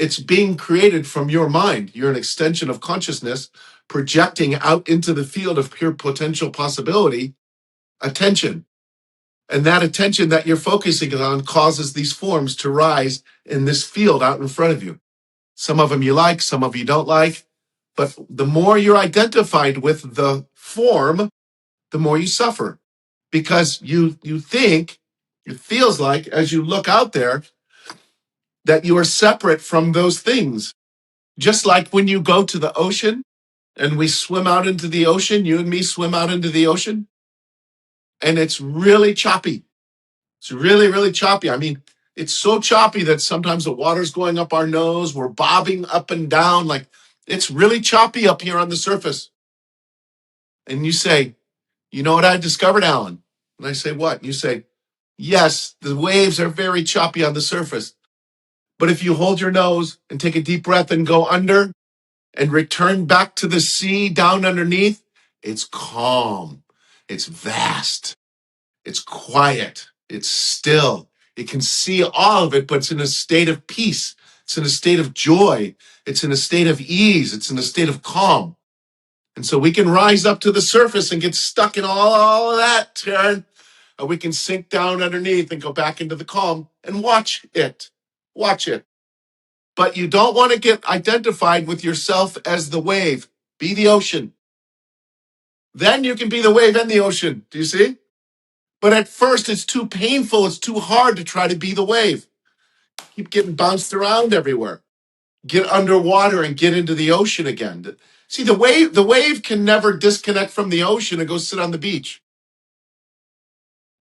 It's being created from your mind. You're an extension of consciousness projecting out into the field of pure potential possibility, attention. And that attention that you're focusing on causes these forms to rise in this field out in front of you. Some of them you like, some of you don't like. But the more you're identified with the form, the more you suffer. Because you think, it feels like, as you look out there, that you are separate from those things. Just like when you go to the ocean and we swim out into the ocean, you and me swim out into the ocean, and it's really choppy. It's really, really choppy. I mean, it's so choppy that sometimes the water's going up our nose. We're bobbing up and down. Like, it's really choppy up here on the surface. And you say, you know what I discovered, Allan? And I say, what? And you say, yes, the waves are very choppy on the surface. But if you hold your nose and take a deep breath and go under and return back to the sea down underneath, it's calm. It's vast. It's quiet. It's still. It can see all of it, but it's in a state of peace. It's in a state of joy. It's in a state of ease. It's in a state of calm. And so we can rise up to the surface and get stuck in all of that turn, or we can sink down underneath and go back into the calm and watch it. Watch it. But you don't want to get identified with yourself as the wave. Be the ocean. Then you can be the wave and the ocean. Do you see? But at first, it's too painful. It's too hard to try to be the wave. Keep getting bounced around everywhere. Get underwater and get into the ocean again. See, the wave can never disconnect from the ocean and go sit on the beach.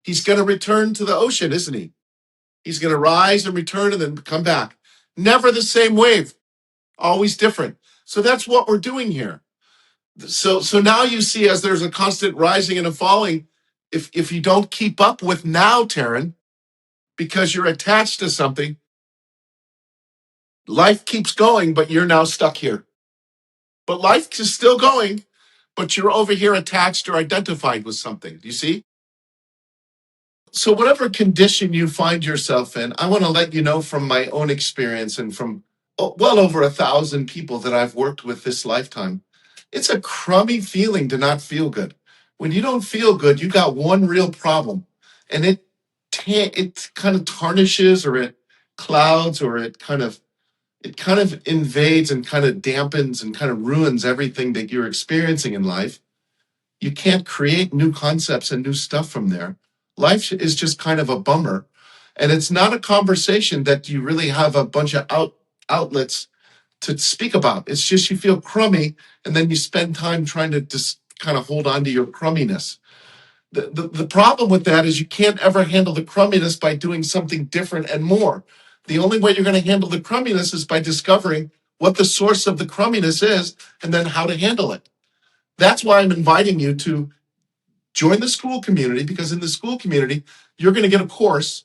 He's going to return to the ocean, isn't he? He's going to rise and return and then come back. Never the same wave. Always different. So that's what we're doing here. So now you see, as there's a constant rising and a falling, if you don't keep up with now, Taryn, because you're attached to something, life keeps going, but you're now stuck here. But life is still going, but you're over here attached or identified with something. Do you see? So whatever condition you find yourself in, I want to let you know from my own experience and from well over 1,000 people that I've worked with this lifetime. It's a crummy feeling to not feel good. When you don't feel good, you got one real problem, and it kind of tarnishes, or it clouds, or it kind of invades and kind of dampens and kind of ruins everything that you're experiencing in life. You can't create new concepts and new stuff from there. Life is just kind of a bummer. And it's not a conversation that you really have a bunch of outlets to speak about. It's just you feel crummy, and then you spend time trying to just kind of hold on to your crumminess. The problem with that is you can't ever handle the crumminess by doing something different and more. The only way you're going to handle the crumminess is by discovering what the source of the crumminess is and then how to handle it. That's why I'm inviting you to join the Skool community, because in the Skool community, you're going to get a course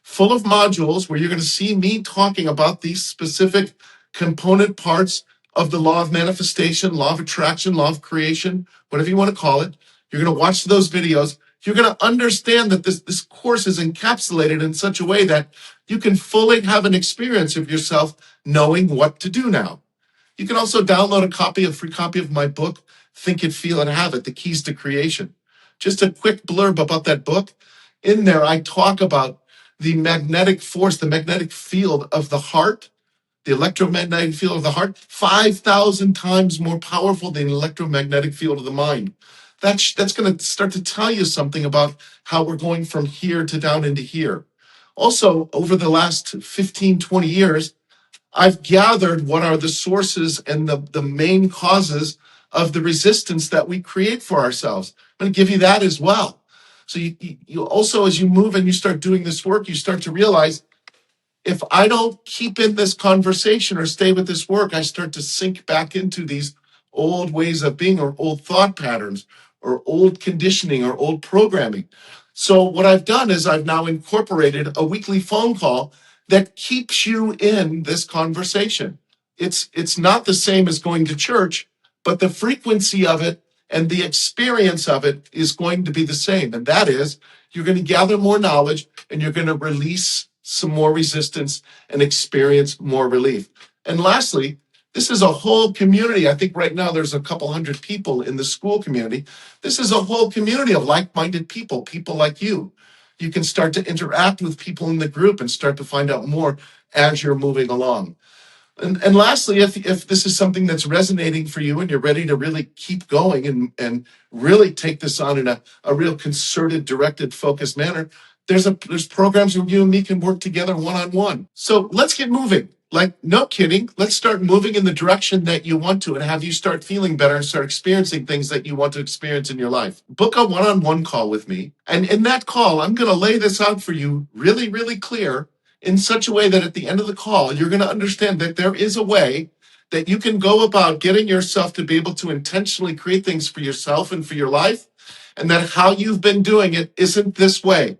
full of modules where you're going to see me talking about these specific component parts of the law of manifestation, law of attraction, law of creation, whatever you want to call it. You're going to watch those videos. You're going to understand that this course is encapsulated in such a way that you can fully have an experience of yourself knowing what to do now. You can also download a free copy of my book, Think It, Feel It, Have It, The Keys to Creation. Just a quick blurb about that book. In there, I talk about the magnetic force, the magnetic field of the heart, the electromagnetic field of the heart, 5,000 times more powerful than the electromagnetic field of the mind. That's going to start to tell you something about how we're going from here to down into here. Also, over the last 15, 20 years, I've gathered what are the sources and the main causes of the resistance that we create for ourselves. I'm going to give you that as well. So you also, as you move and you start doing this work, you start to realize, if I don't keep in this conversation or stay with this work, I start to sink back into these old ways of being, or old thought patterns, or old conditioning, or old programming. So what I've done is I've now incorporated a weekly phone call that keeps you in this conversation. It's not the same as going to church, but the frequency of it and the experience of it is going to be the same. And that is, you're going to gather more knowledge, and you're going to release some more resistance and experience more relief. And lastly, this is a whole community. I think right now there's a couple hundred people in the Skool community. This is a whole community of like-minded people, people like you. You can start to interact with people in the group and start to find out more as you're moving along. And lastly, if this is something that's resonating for you and you're ready to really keep going and really take this on in a real concerted, directed, focused manner, there's programs where you and me can work together one-on-one. So let's get moving. Like, no kidding. Let's start moving in the direction that you want to and have you start feeling better and start experiencing things that you want to experience in your life. Book a one-on-one call with me. And in that call, I'm going to lay this out for you really, really clear in such a way that at the end of the call, you're going to understand that there is a way that you can go about getting yourself to be able to intentionally create things for yourself and for your life, and that how you've been doing it isn't this way.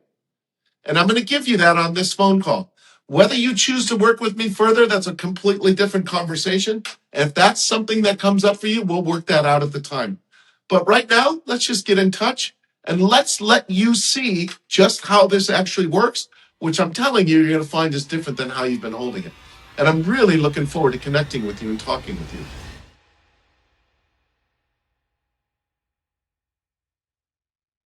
And I'm going to give you that on this phone call. Whether you choose to work with me further, that's a completely different conversation. And if that's something that comes up for you, we'll work that out at the time. But right now, let's just get in touch and let's let you see just how this actually works, which I'm telling you, you're going to find is different than how you've been holding it. And I'm really looking forward to connecting with you and talking with you.